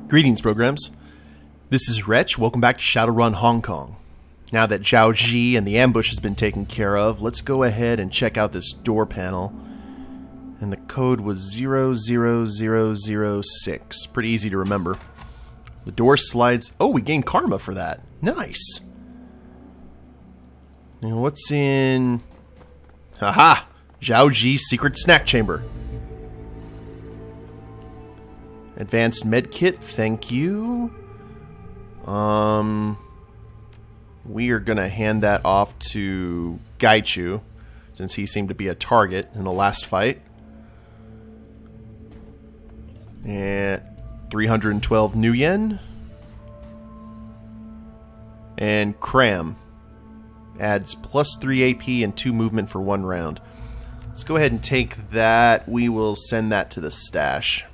Greetings, programs. This is Wretch. Welcome back to Shadowrun Hong Kong. Now that Zhao Ji and the ambush has been taken care of, let's go ahead and check out this door panel. And the code was 00006. Pretty easy to remember. The door slides... Oh, we gained karma for that. Nice. Now what's in... Haha! Zhao Ji's secret snack chamber. Advanced medkit, thank you. We are gonna hand that off to Gaichu, since he seemed to be a target in the last fight. And 312 new yen. And Cram adds plus 3 AP and 2 movement for 1 round. Let's go ahead and take that. We will send that to the stash.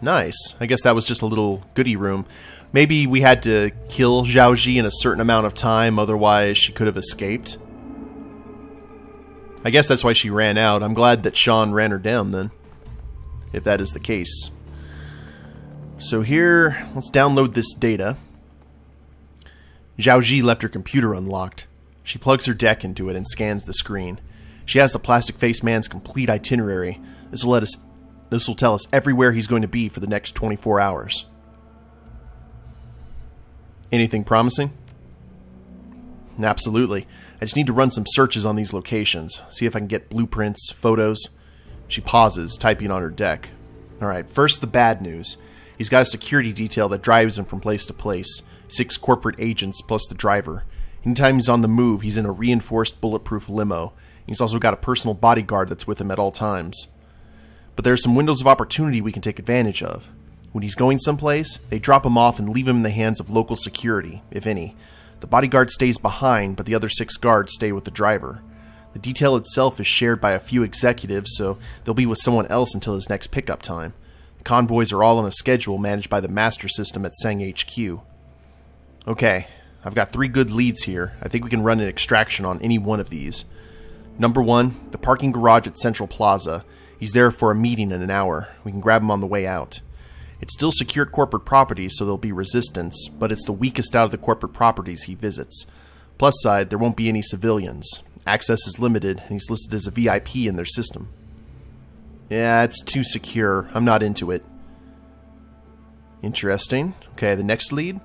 Nice. I guess that was just a little goodie room. Maybe we had to kill Zhao Ji in a certain amount of time, otherwise she could have escaped. I guess that's why she ran out. I'm glad that Shan ran her down then, if that is the case. So here, let's download this data. Zhao Ji left her computer unlocked. She plugs her deck into it and scans the screen. She has the plastic-faced man's complete itinerary. This will tell us everywhere he's going to be for the next 24 hours. Anything promising? Absolutely. I just need to run some searches on these locations. See if I can get blueprints, photos. She pauses, typing on her deck. Alright, first the bad news. He's got a security detail that drives him from place to place. 6 corporate agents plus the driver. Anytime he's on the move, he's in a reinforced bulletproof limo. He's also got a personal bodyguard that's with him at all times. But there are some windows of opportunity we can take advantage of. When he's going someplace, they drop him off and leave him in the hands of local security, if any. The bodyguard stays behind, but the other 6 guards stay with the driver. The detail itself is shared by a few executives, so they'll be with someone else until his next pickup time. The convoys are all on a schedule managed by the master system at Sang HQ. Okay, I've got 3 good leads here. I think we can run an extraction on any one of these. Number 1, the parking garage at Central Plaza. He's there for a meeting in an hour. We can grab him on the way out. It's still secured corporate property, so there'll be resistance, but it's the weakest out of the corporate properties he visits. Plus side, there won't be any civilians. Access is limited, and he's listed as a VIP in their system. Yeah, it's too secure. I'm not into it. Interesting. Okay, the next lead.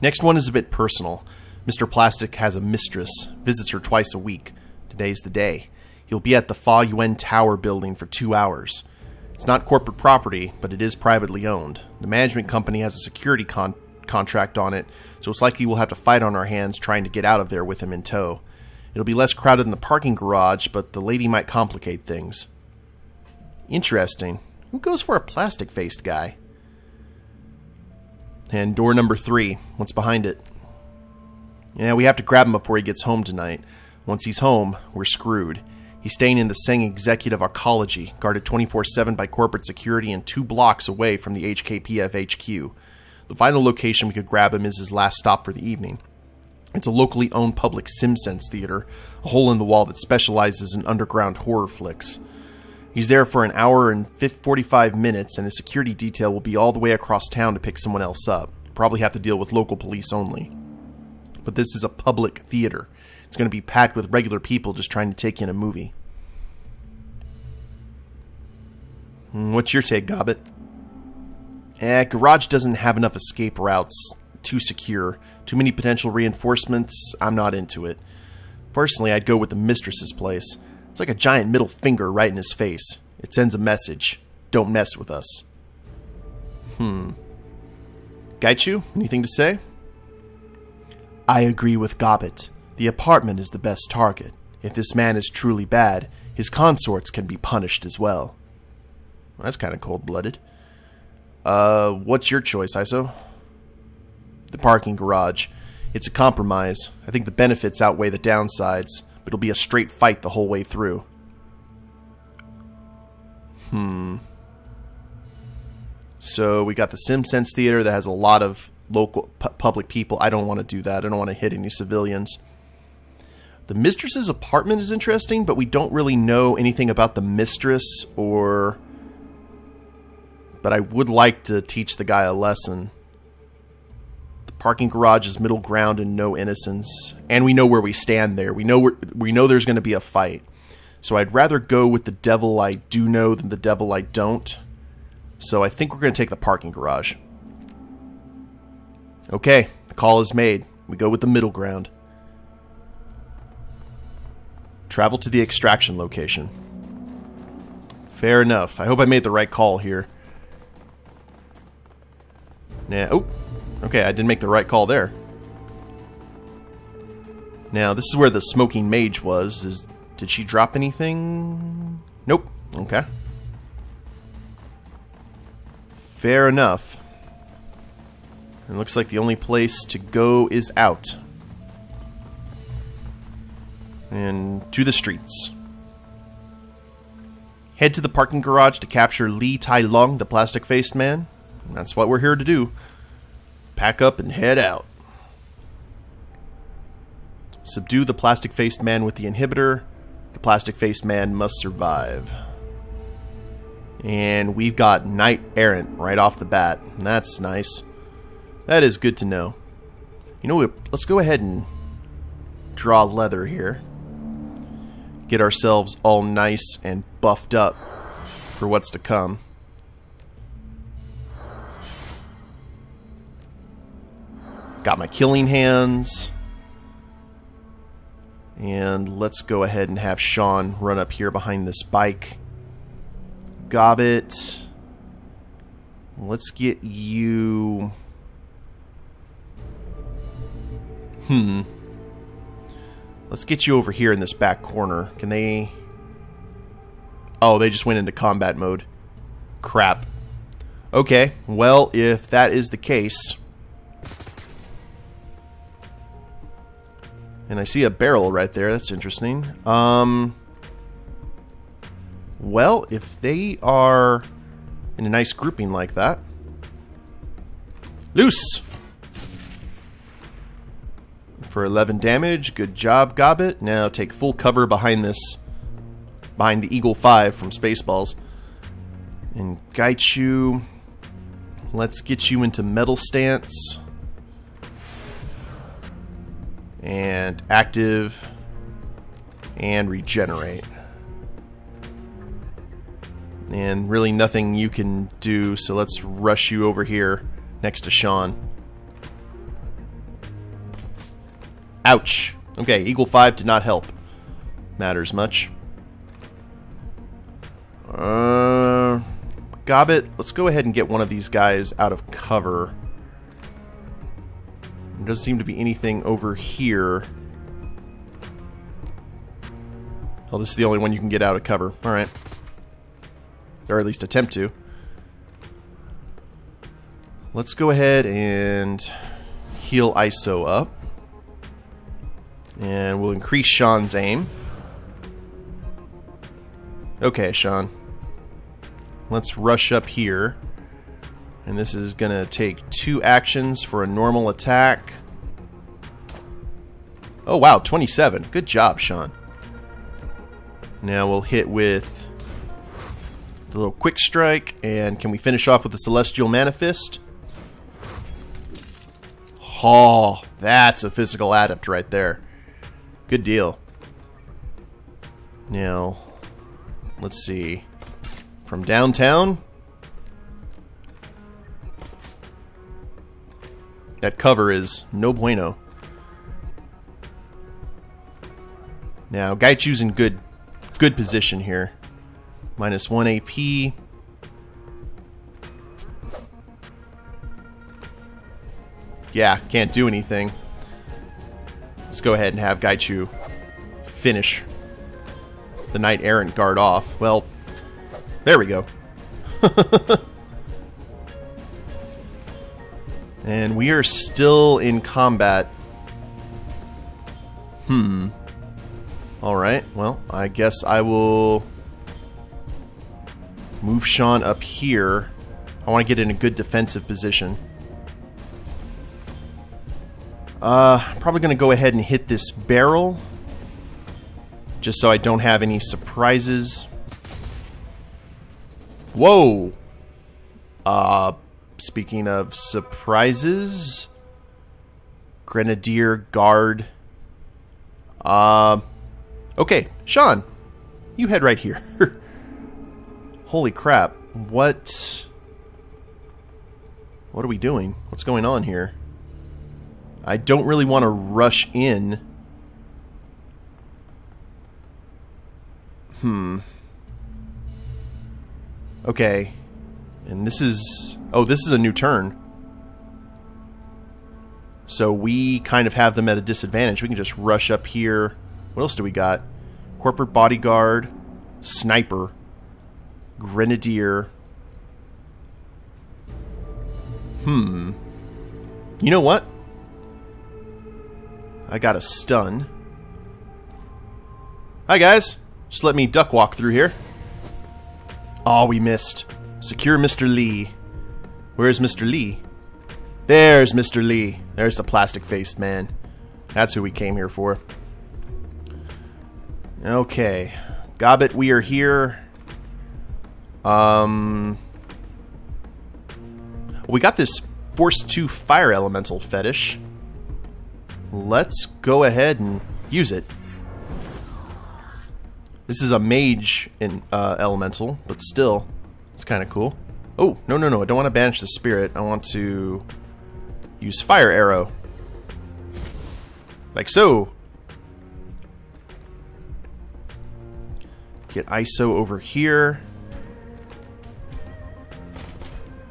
Next one is a bit personal. Mr. Plastic has a mistress, visits her twice a week. Today's the day. He'll be at the Fa Yuen Tower building for 2 hours. It's not corporate property, but it is privately owned. The management company has a security contract on it, so it's likely we'll have to fight on our hands trying to get out of there with him in tow. It'll be less crowded in the parking garage, but the lady might complicate things. Interesting. Who goes for a plastic-faced guy? And door number 3. What's behind it? Yeah, we have to grab him before he gets home tonight. Once he's home, we're screwed. He's staying in the Seng Executive Oncology, guarded 24/7 by corporate security and 2 blocks away from the HKPF HQ. The final location we could grab him is his last stop for the evening. It's a locally owned public SimSense theater, a hole in the wall that specializes in underground horror flicks. He's there for an hour and 45 minutes, and his security detail will be all the way across town to pick someone else up. Probably have to deal with local police only. But this is a public theater. It's going to be packed with regular people just trying to take in a movie. What's your take, Gobbet? Garage doesn't have enough escape routes. Too secure. Too many potential reinforcements. I'm not into it. Personally, I'd go with the mistress's place. It's like a giant middle finger right in his face. It sends a message. Don't mess with us. Gaichu, anything to say? I agree with Gobbet. The apartment is the best target. If this man is truly bad, his consorts can be punished as well. That's kind of cold-blooded. What's your choice, ISO? The parking garage. It's a compromise. I think the benefits outweigh the downsides, but it'll be a straight fight the whole way through. So we got the SimSense Theater that has a lot of local public people. I don't want to do that. I don't want to hit any civilians. The mistress's apartment is interesting, but we don't really know anything about the mistress or but I would like to teach the guy a lesson. The parking garage is middle ground and no innocence, and we know where we stand there. We know there's going to be a fight. So I'd rather go with the devil I do know than the devil I don't. So I think we're going to take the parking garage. Okay, the call is made. We go with the middle ground. Travel to the extraction location. Fair enough. I hope I made the right call here. Now, oh, okay, I didn't make the right call there. Now, this is where the smoking mage was. Did she drop anything? Nope. Okay. Fair enough. It looks like the only place to go is out. And to the streets. Head to the parking garage to capture Lee Tai Lung, the plastic-faced man. That's what we're here to do. Pack up and head out. Subdue the plastic-faced man with the inhibitor. The plastic-faced man must survive. And we've got Knight Errant right off the bat. That's nice. That is good to know. You know what? Let's go ahead and draw leather here. Get ourselves all nice and buffed up for what's to come. Got my killing hands. And let's go ahead and have Shan run up here behind this bike. Gobbet. Let's get you... Let's get you over here in this back corner. Can they... Oh, they just went into combat mode. Crap. Okay, well, if that is the case... And I see a barrel right there. That's interesting. Well, if they are in a nice grouping like that... Loose! For 11 damage. Good job, Gobbet. Now take full cover behind this... Behind the Eagle 5 from Spaceballs. And Gaichu... Let's get you into metal stance. And active. And regenerate. And really nothing you can do, so let's rush you over here next to Shan. Ouch. Okay, Eagle 5 did not help. Matters much. Gobbet, let's go ahead and get one of these guys out of cover. There doesn't seem to be anything over here. Oh, this is the only one you can get out of cover. Alright. Or at least attempt to. Let's go ahead and heal ISO up. And we'll increase Shan's aim. Okay, Shan. Let's rush up here. And this is going to take 2 actions for a normal attack. Oh, wow, 27. Good job, Shan. Now we'll hit with the little quick strike. And can we finish off with the Celestial Manifest? Oh, that's a physical adept right there. Good deal. Now, let's see. From downtown? That cover is no bueno. Now, Gaichu's in good position here. -1 AP. Yeah, can't do anything. Let's go ahead and have Gaichu finish the Knight Errant guard off. Well, there we go. And we are still in combat. Alright, well, I guess I will move Shan up here. I want to get in a good defensive position. Probably going to go ahead and hit this barrel. Just so I don't have any surprises. Whoa! Speaking of surprises, Grenadier Guard. Okay, Shan, you head right here. Holy crap! What are we doing? What's going on here? I don't really want to rush in. Okay. And this is... Oh, this is a new turn. So we kind of have them at a disadvantage. We can just rush up here. What else do we got? Corporate Bodyguard, Sniper, Grenadier. You know what? I got a stun. Hi, guys. Just let me duck walk through here. Oh, we missed. Secure Mr. Lee. Where's Mr. Lee? There's Mr. Lee. There's the plastic-faced man. That's who we came here for. Okay. Gobbet, we are here. We got this Force 2 Fire Elemental fetish. Let's go ahead and use it. This is a mage in elemental, but still, it's kind of cool. Oh, no, I don't want to banish the spirit. I want to use Fire Arrow. Like so. Get ISO over here.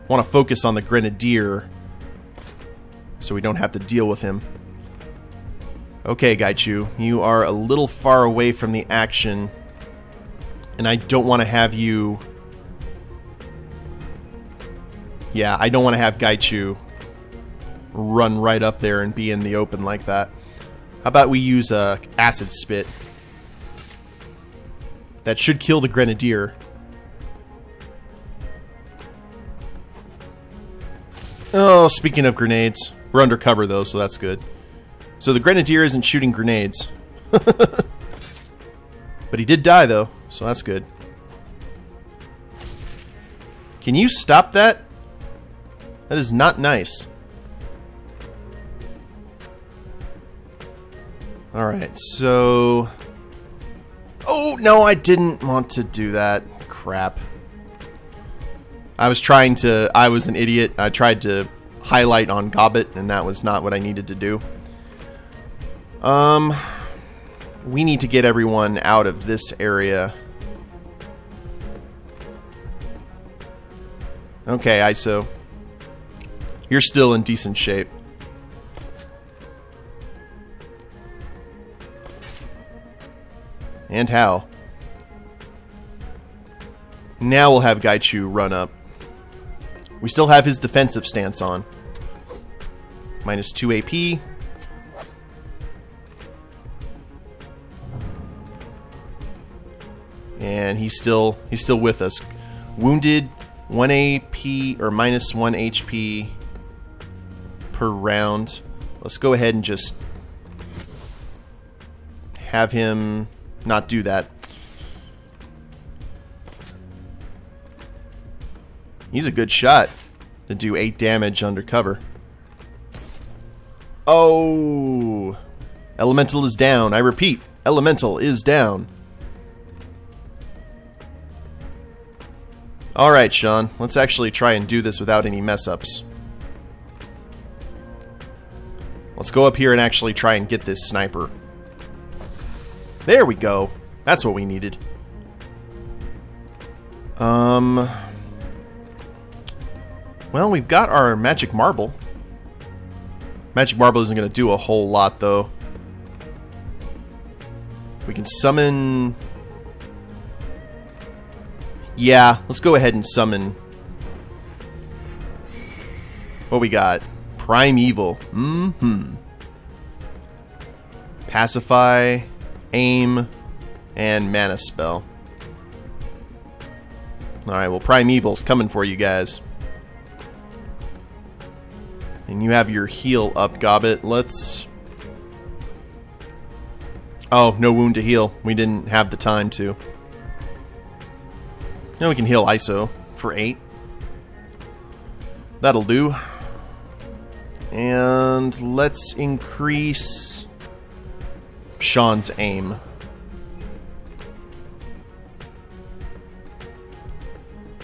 Want to focus on the Grenadier so we don't have to deal with him. Okay, Gaichu, you are a little far away from the action, and I don't want to have you... Yeah, I don't want to have Gaichu run right up there and be in the open like that. How about we use a Acid Spit? That should kill the Grenadier. Oh, speaking of grenades, we're undercover though, so that's good. So the Grenadier isn't shooting grenades. But he did die though, so that's good. Can you stop that? That is not nice. Alright, so... Oh, no, I didn't want to do that. Crap. I was an idiot. I tried to highlight on Gobbet, and that was not what I needed to do. We need to get everyone out of this area. Okay, ISO. You're still in decent shape. And how? Now we'll have Gaichu run up. We still have his defensive stance on. Minus 2 AP. And he's still with us. Wounded, 1 AP or minus 1 HP per round. Let's go ahead and just have him not do that. He's a good shot to do 8 damage undercover. Oh! Elemental is down. I repeat, Elemental is down. Alright, Shan. Let's actually try and do this without any mess-ups. Let's go up here and actually try and get this sniper. There we go. That's what we needed. Well, we've got our magic marble. Magic marble isn't going to do a whole lot, though. We can summon... Yeah, let's go ahead and summon... What we got? Primeval. Pacify, Aim, and Mana Spell. Alright, well, Primeval's coming for you guys. And you have your heal up, Gobbet. Let's... Oh, no wound to heal. We didn't have the time to. Now we can heal ISO for 8. That'll do. And let's increase Shan's aim.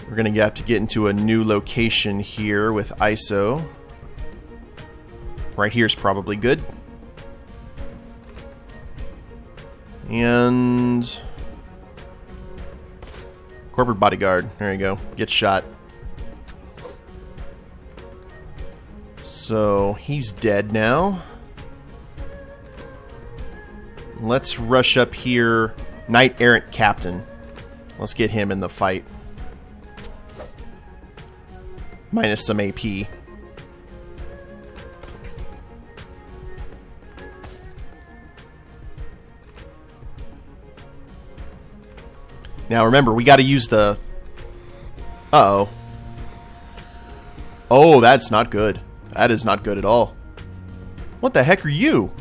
We're going to have to get into a new location here with ISO. Right here is probably good. And corporate bodyguard. There you go. Get shot. So he's dead now. Let's rush up here. Knight Errant Captain. Let's get him in the fight. Minus some AP. Now remember, we got to use the... Uh-oh. Oh, that's not good. That is not good at all. What the heck are you?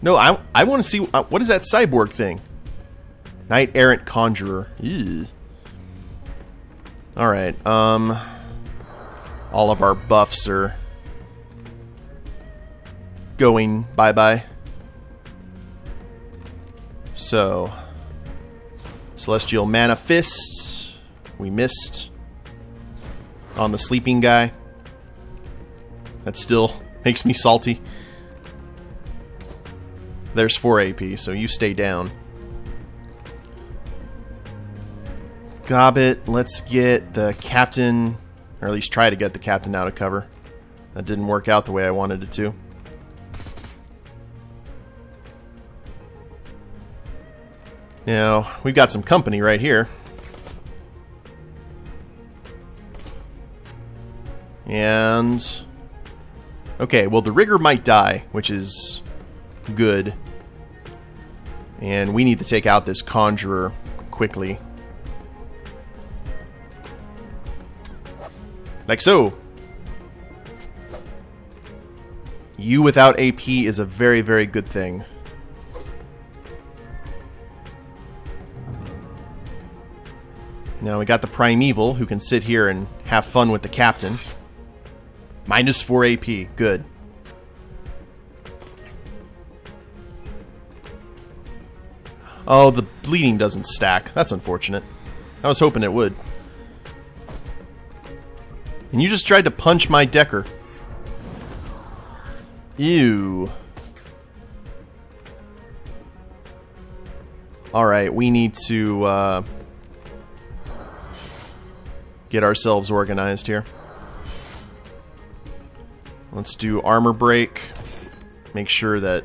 No, I want to see... what is that cyborg thing? Knight Errant Conjurer. Ew. Alright, all of our buffs are going bye-bye. So, Celestial Mana Fist. We missed on the sleeping guy. That still makes me salty. There's 4 AP, so you stay down. Gobbet, let's get the captain, or at least try to get the captain out of cover. That didn't work out the way I wanted it to. Now, we've got some company right here. And... okay, well the rigger might die, which is good. And we need to take out this conjurer quickly. Like so. You without AP is a very, very good thing. Now we got the Primeval, who can sit here and have fun with the captain. Minus 4 AP. Good. Oh, the bleeding doesn't stack. That's unfortunate. I was hoping it would. And you just tried to punch my Decker. Ew. Alright, we need to get ourselves organized here. Let's do armor break. Make sure that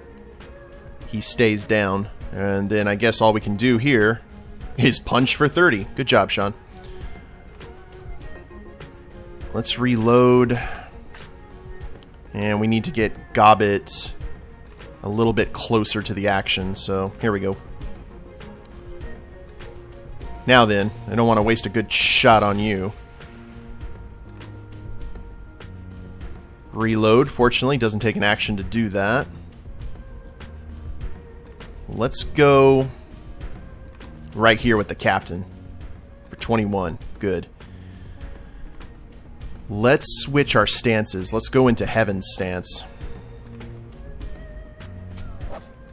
he stays down. And then I guess all we can do here is punch for 30. Good job, Shan. Let's reload. And we need to get Gobbet a little bit closer to the action, so here we go. Now then, I don't want to waste a good shot on you. Reload, fortunately, doesn't take an action to do that. Let's go right here with the captain for 21. Good. Let's switch our stances. Let's go into Heaven's stance.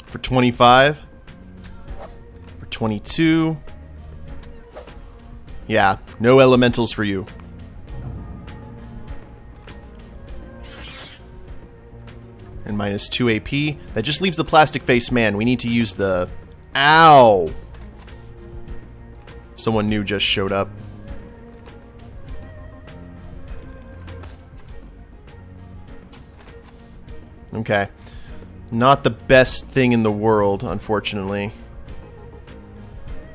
For 25. For 22. Yeah, no elementals for you. And minus 2 AP. That just leaves the plastic face man. We need to use the... Ow! Someone new just showed up. Okay. Not the best thing in the world, unfortunately.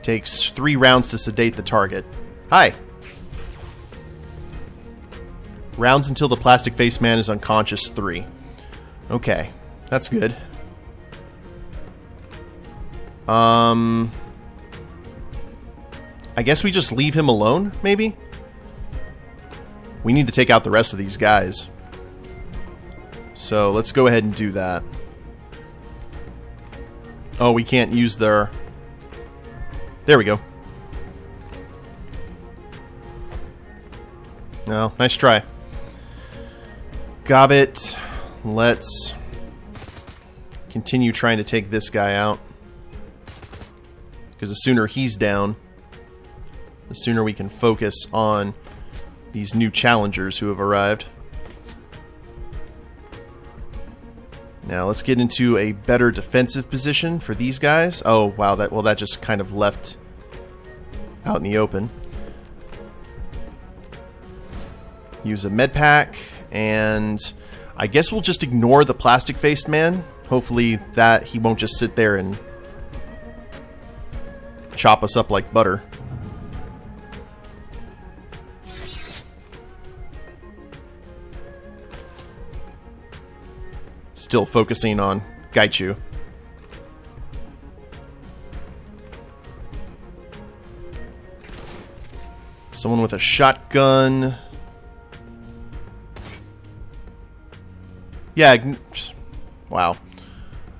Takes 3 rounds to sedate the target. Hi! Rounds until the plastic face man is unconscious, 3. Okay. That's good. I guess we just leave him alone, maybe? We need to take out the rest of these guys. So let's go ahead and do that. Oh, we can't use their... There we go. No, nice try. Gobbet, let's continue trying to take this guy out. Because the sooner he's down, the sooner we can focus on these new challengers who have arrived. Now let's get into a better defensive position for these guys. Oh wow, that just kind of left out in the open. Use a med pack, and I guess we'll just ignore the plastic-faced man. Hopefully that he won't just sit there and chop us up like butter. Still focusing on Gaichu. Someone with a shotgun. Yeah, wow.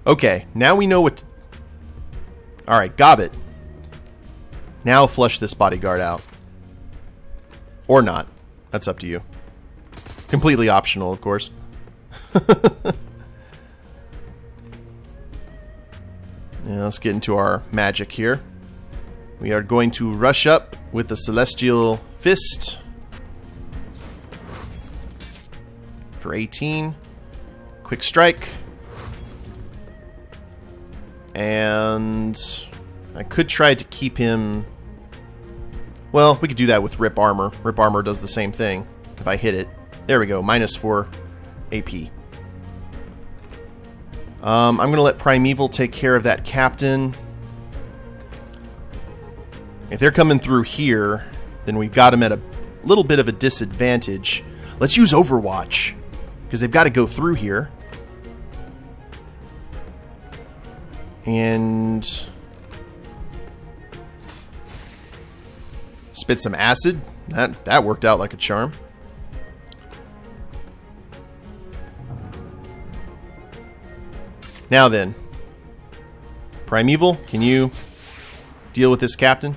Okay, now we know what... Alright, Gobbet. Now flush this bodyguard out. Or not. That's up to you. Completely optional, of course. Now let's get into our magic here. We are going to rush up with the Celestial Fist for 18. Quick strike. And I could try to keep him... Well, we could do that with Rip Armor. Rip Armor does the same thing if I hit it. There we go, -4 AP. I'm going to let Primeval take care of that captain. If they're coming through here, then we've got them at a little bit of a disadvantage. Let's use Overwatch, because they've got to go through here. And spit some acid. That worked out like a charm. Now then, Primeval, can you deal with this captain?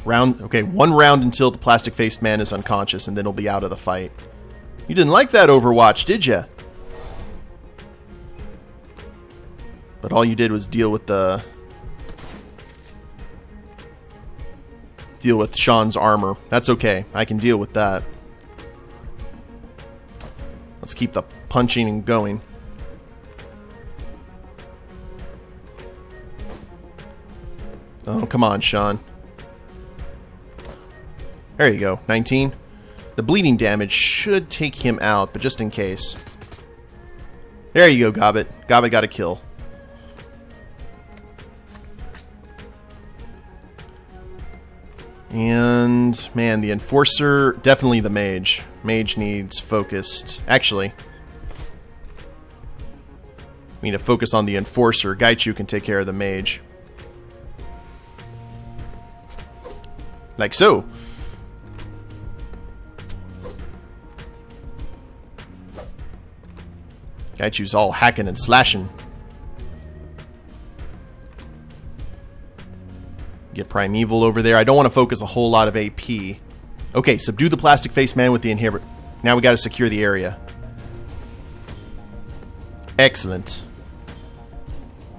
Okay, 1 round until the plastic-faced man is unconscious, and then he'll be out of the fight. You didn't like that Overwatch, did ya? But all you did was deal with Shan's armor. That's okay. I can deal with that. Let's keep the punching and going. Oh, come on, Shan. There you go, 19. The bleeding damage should take him out, but just in case. There you go, Gobbet. Gobbet got a kill. And, man, the Enforcer, definitely the Mage. Mage needs focused. Actually, we need to focus on the Enforcer. Gaichu can take care of the Mage. Like so. Gaichu's all hacking and slashing. Get Primeval over there. I don't want to focus a whole lot of AP. Okay, subdue the plastic-faced man with the inhibitor. Now we got to secure the area. Excellent.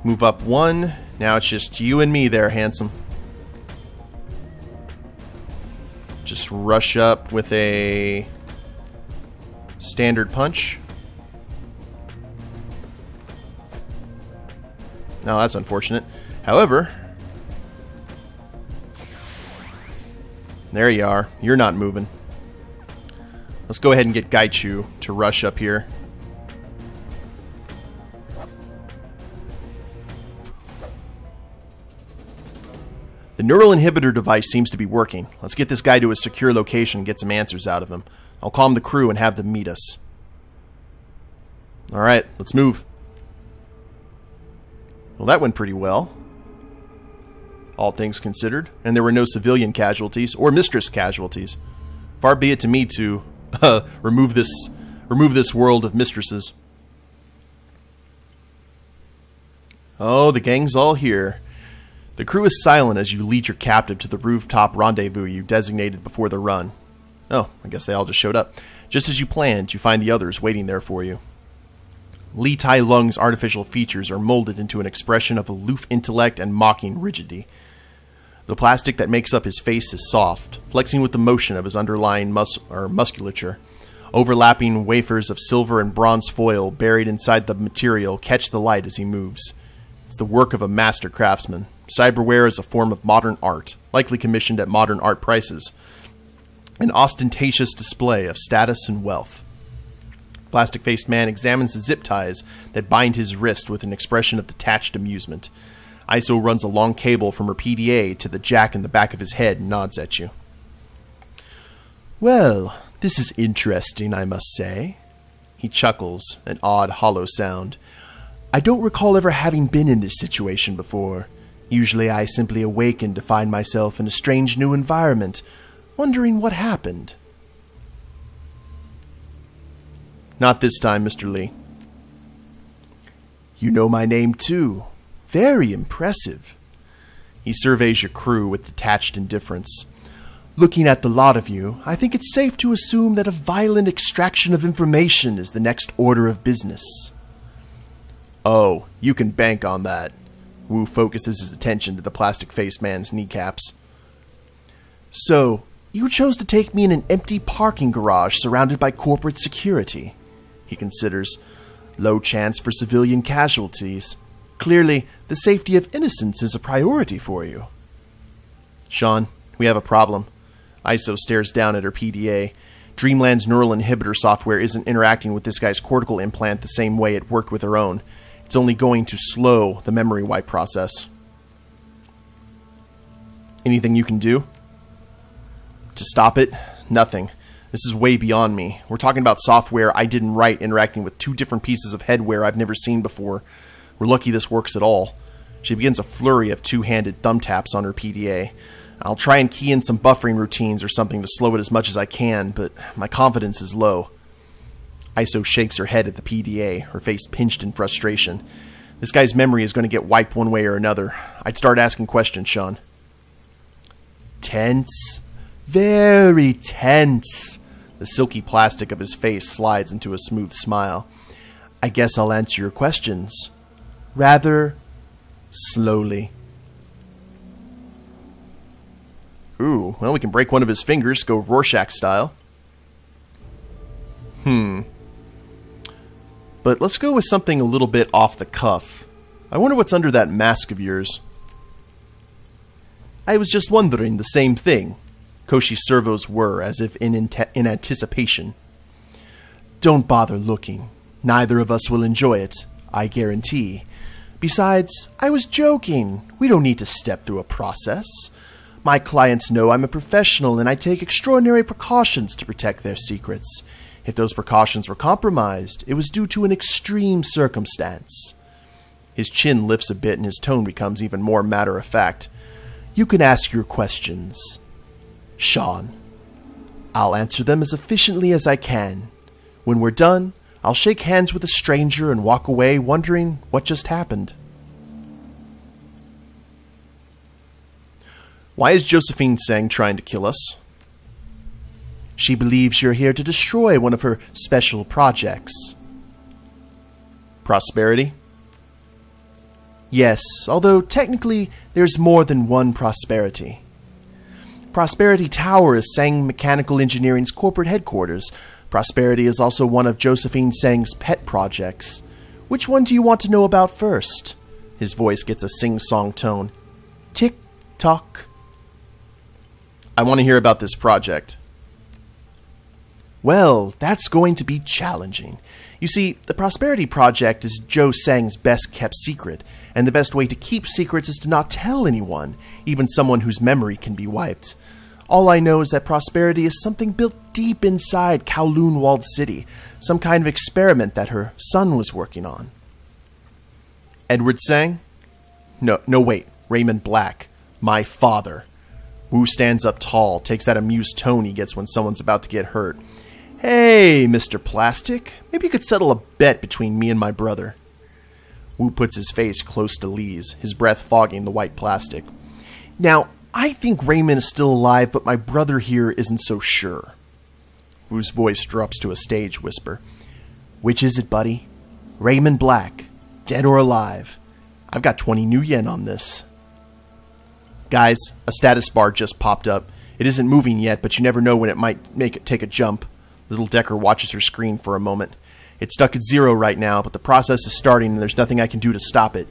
Move up 1. Now it's just you and me there, handsome. Just rush up with a standard punch. No, that's unfortunate. However, there you are. You're not moving. Let's go ahead and get Gaichu to rush up here. The neural inhibitor device seems to be working. Let's get this guy to a secure location and get some answers out of him. I'll calm the crew and have them meet us. Alright, let's move. Well, that went pretty well, all things considered, and there were no civilian casualties or mistress casualties. Far be it to me to remove this world of mistresses. Oh, the gang's all here. The crew is silent as you lead your captive to the rooftop rendezvous you designated before the run. Oh, I guess they all just showed up. Just as you planned, you find the others waiting there for you. Li Tai Lung's artificial features are molded into an expression of aloof intellect and mocking rigidity. The plastic that makes up his face is soft, flexing with the motion of his underlying musculature. Overlapping wafers of silver and bronze foil buried inside the material catch the light as he moves. It's the work of a master craftsman. Cyberware is a form of modern art, likely commissioned at modern art prices. An ostentatious display of status and wealth. Plastic-faced man examines the zip ties that bind his wrist with an expression of detached amusement. ISO runs a long cable from her PDA to the jack in the back of his head and nods at you. Well, this is interesting, I must say. He chuckles, an odd, hollow sound. I don't recall ever having been in this situation before. Usually I simply awaken to find myself in a strange new environment, wondering what happened. Not this time, Mr. Lee. You know my name, too. Very impressive. He surveys your crew with detached indifference. Looking at the lot of you, I think it's safe to assume that a violent extraction of information is the next order of business. Oh, you can bank on that. Wu focuses his attention to the plastic-faced man's kneecaps. So, you chose to take me in an empty parking garage surrounded by corporate security. He considers. Low chance for civilian casualties. Clearly, the safety of innocents is a priority for you. Shan, we have a problem. ISO stares down at her PDA. Dreamland's neural inhibitor software isn't interacting with this guy's cortical implant the same way it worked with her own. It's only going to slow the memory wipe process. Anything you can do? To stop it? Nothing. This is way beyond me. We're talking about software I didn't write interacting with two different pieces of headwear I've never seen before. We're lucky this works at all. She begins a flurry of two-handed thumb taps on her PDA. I'll try and key in some buffering routines or something to slow it as much as I can, but my confidence is low. ISO shakes her head at the PDA, her face pinched in frustration. This guy's memory is going to get wiped one way or another. I'd start asking questions, Shan. Tense. Very tense. The silky plastic of his face slides into a smooth smile. I guess I'll answer your questions. Rather slowly. Ooh, well, we can break one of his fingers, go Rorschach style. But let's go with something a little bit off the cuff. I wonder what's under that mask of yours. I was just wondering the same thing. Koshi's servos whir as if in anticipation. Don't bother looking. Neither of us will enjoy it, I guarantee. Besides, I was joking. We don't need to step through a process. My clients know I'm a professional and I take extraordinary precautions to protect their secrets. If those precautions were compromised, it was due to an extreme circumstance. His chin lifts a bit and his tone becomes even more matter-of-fact. You can ask your questions, Shan. I'll answer them as efficiently as I can. When we're done, I'll shake hands with a stranger and walk away wondering what just happened. Why is Josephine Tseng trying to kill us? She believes you're here to destroy one of her special projects. Prosperity? Yes, although technically there's more than one Prosperity. Prosperity Tower is Tseng Mechanical Engineering's corporate headquarters. Prosperity is also one of Josephine Tseng's pet projects. Which one do you want to know about first? His voice gets a sing-song tone. Tick-tock. I want to hear about this project. Well, that's going to be challenging. You see, the Prosperity Project is Joe Tseng's best-kept secret, and the best way to keep secrets is to not tell anyone, even someone whose memory can be wiped. All I know is that Prosperity is something built deep inside Kowloon Walled City, some kind of experiment that her son was working on. Edward Tseng? No, wait, Raymond Black. My father. Wu stands up tall, takes that amused tone he gets when someone's about to get hurt. Hey, Mr. Plastic, maybe you could settle a bet between me and my brother. Wu puts his face close to Lee's, his breath fogging the white plastic. Now, I think Raymond is still alive, but my brother here isn't so sure. Wu's voice drops to a stage whisper. Which is it, buddy? Raymond Black, dead or alive? I've got 20 new yen on this. Guys, a status bar just popped up. It isn't moving yet, but you never know when it might make it take a jump. Little Decker watches her screen for a moment. It's stuck at 0 right now, but the process is starting and there's nothing I can do to stop it.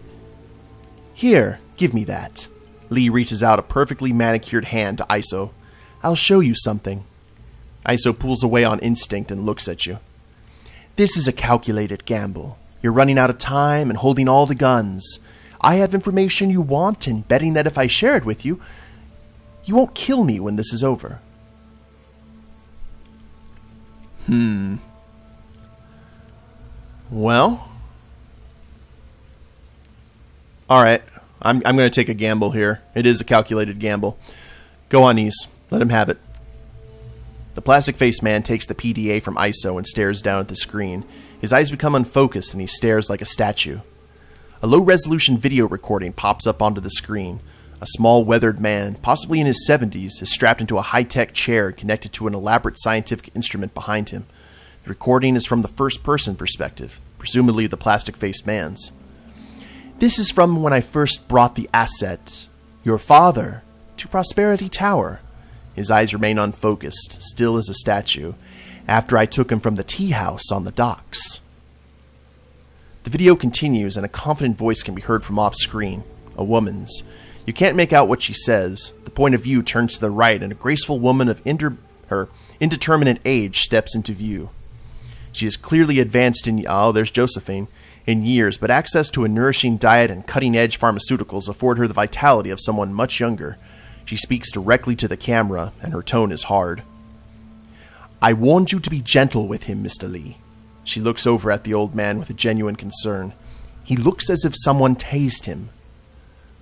Here, give me that. Lee reaches out a perfectly manicured hand to ISO. I'll show you something. ISO pulls away on instinct and looks at you. This is a calculated gamble. You're running out of time and holding all the guns. I have information you want and betting that if I share it with you, you won't kill me when this is over. Well. Alright. I'm going to take a gamble here. It is a calculated gamble. Go on, Ease. Let him have it. The plastic-faced man takes the PDA from ISO and stares down at the screen. His eyes become unfocused and he stares like a statue. A low-resolution video recording pops up onto the screen. A small, weathered man, possibly in his 70s, is strapped into a high-tech chair connected to an elaborate scientific instrument behind him. The recording is from the first-person perspective, presumably the plastic-faced man's. This is from when I first brought the asset, your father, to Prosperity Tower. His eyes remain unfocused, still as a statue, after I took him from the tea house on the docks. The video continues and a confident voice can be heard from off-screen, a woman's. You can't make out what she says. The point of view turns to the right and a graceful woman of indeterminate age steps into view. She is clearly advanced in, there's Josephine, in years, but access to a nourishing diet and cutting-edge pharmaceuticals afford her the vitality of someone much younger. She speaks directly to the camera, and her tone is hard. I warned you to be gentle with him, Mr. Lee. She looks over at the old man with a genuine concern. He looks as if someone tased him.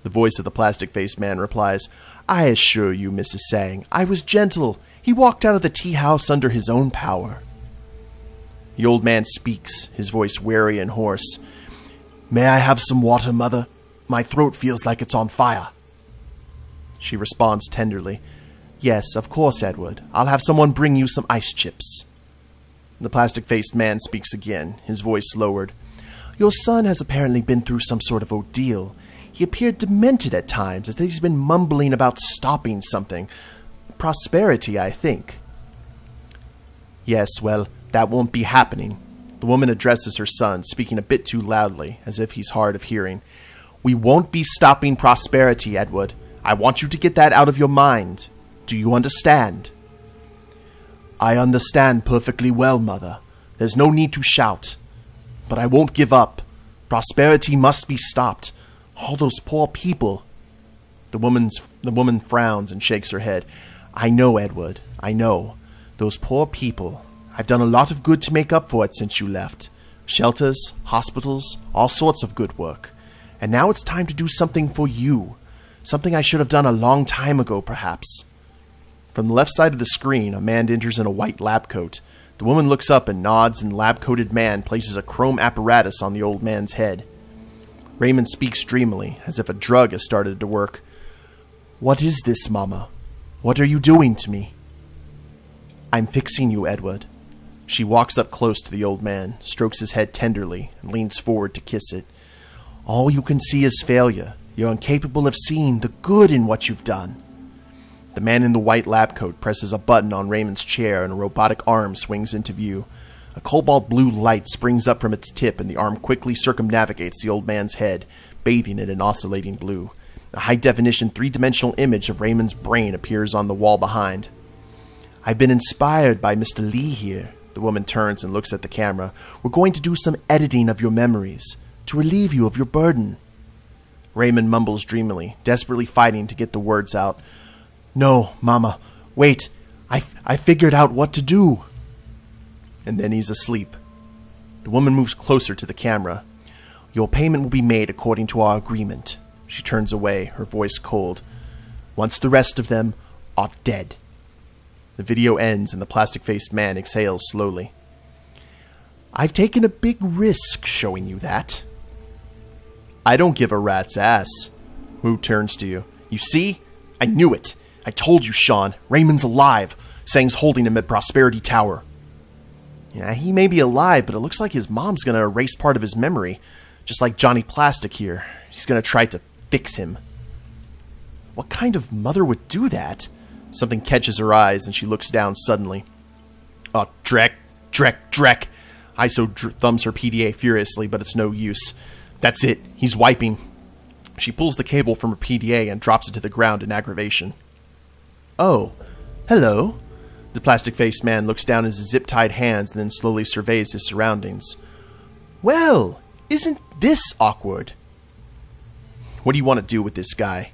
The voice of the plastic-faced man replies, I assure you, Mrs. Sang, I was gentle. He walked out of the tea house under his own power. The old man speaks, his voice wary and hoarse. May I have some water, mother? My throat feels like it's on fire. She responds tenderly. Yes, of course, Edward. I'll have someone bring you some ice chips. The plastic-faced man speaks again, his voice lowered. Your son has apparently been through some sort of ordeal. He appeared demented at times, as if he's been mumbling about stopping something. Prosperity, I think. Yes, well, that won't be happening. The woman addresses her son, speaking a bit too loudly, as if he's hard of hearing. We won't be stopping Prosperity, Edward. I want you to get that out of your mind. Do you understand? I understand perfectly well, Mother. There's no need to shout. But I won't give up. Prosperity must be stopped. All those poor people. The woman frowns and shakes her head. I know, Edward. I know. Those poor people. I've done a lot of good to make up for it since you left. Shelters, hospitals, all sorts of good work. And now it's time to do something for you. Something I should have done a long time ago, perhaps. From the left side of the screen, a man enters in a white lab coat. The woman looks up and nods, and the lab-coated man places a chrome apparatus on the old man's head. Raymond speaks dreamily, as if a drug has started to work. What is this, Mama? What are you doing to me? I'm fixing you, Edward. She walks up close to the old man, strokes his head tenderly, and leans forward to kiss it. All you can see is failure. You're incapable of seeing the good in what you've done. The man in the white lab coat presses a button on Raymond's chair and a robotic arm swings into view. A cobalt blue light springs up from its tip and the arm quickly circumnavigates the old man's head, bathing it in oscillating blue. A high-definition three-dimensional image of Raymond's brain appears on the wall behind. I've been inspired by Mr. Lee here. The woman turns and looks at the camera. We're going to do some editing of your memories, to relieve you of your burden. Raymond mumbles dreamily, desperately fighting to get the words out. No, Mama, wait. I figured out what to do. And then he's asleep. The woman moves closer to the camera. Your payment will be made according to our agreement. She turns away, her voice cold. Once the rest of them are dead. The video ends and the plastic-faced man exhales slowly. I've taken a big risk showing you that. I don't give a rat's ass. Wu turns to you. You see? I knew it. I told you, Shan. Raymond's alive. Sang's holding him at Prosperity Tower. Yeah, he may be alive, but it looks like his mom's gonna erase part of his memory. Just like Johnny Plastic here. She's gonna try to fix him. What kind of mother would do that? Something catches her eyes and she looks down suddenly. Oh, Drek. ISO thumbs her PDA furiously, but it's no use. That's it. He's wiping. She pulls the cable from her PDA and drops it to the ground in aggravation. Oh, hello. The plastic-faced man looks down at his zip-tied hands and then slowly surveys his surroundings. Well, isn't this awkward? What do you want to do with this guy?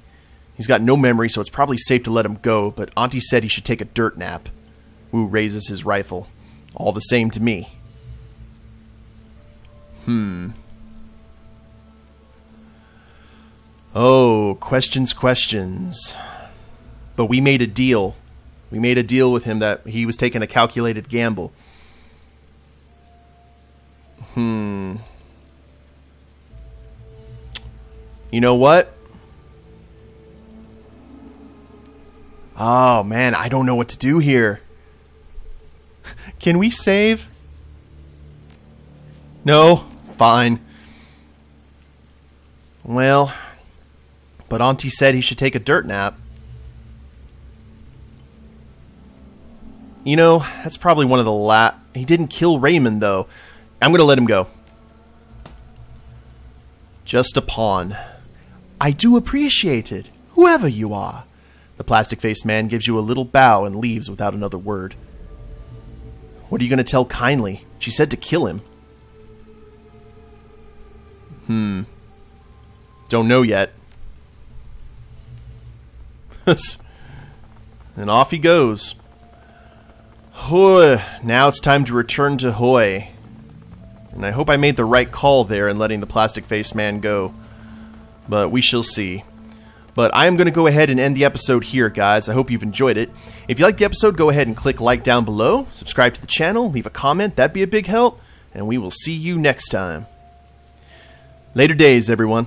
He's got no memory, so it's probably safe to let him go, but Auntie said he should take a dirt nap. Wu raises his rifle. All the same to me. Oh, questions. But we made a deal. We made a deal with him that he was taking a calculated gamble. You know what? Oh, man, I don't know what to do here. Can we save? No? Fine. Well, but Auntie said he should take a dirt nap. You know, that's probably one of the He didn't kill Raymond, though. I'm going to let him go. Just a pawn. I do appreciate it, whoever you are. The plastic-faced man gives you a little bow and leaves without another word. What are you going to tell Kindly? She said to kill him. Don't know yet. And off he goes. Now it's time to return to Hoi. And I hope I made the right call there in letting the plastic-faced man go. But we shall see. But I am going to go ahead and end the episode here, guys. I hope you've enjoyed it. If you liked the episode, go ahead and click like down below. Subscribe to the channel. Leave a comment. That'd be a big help. And we will see you next time. Later days, everyone.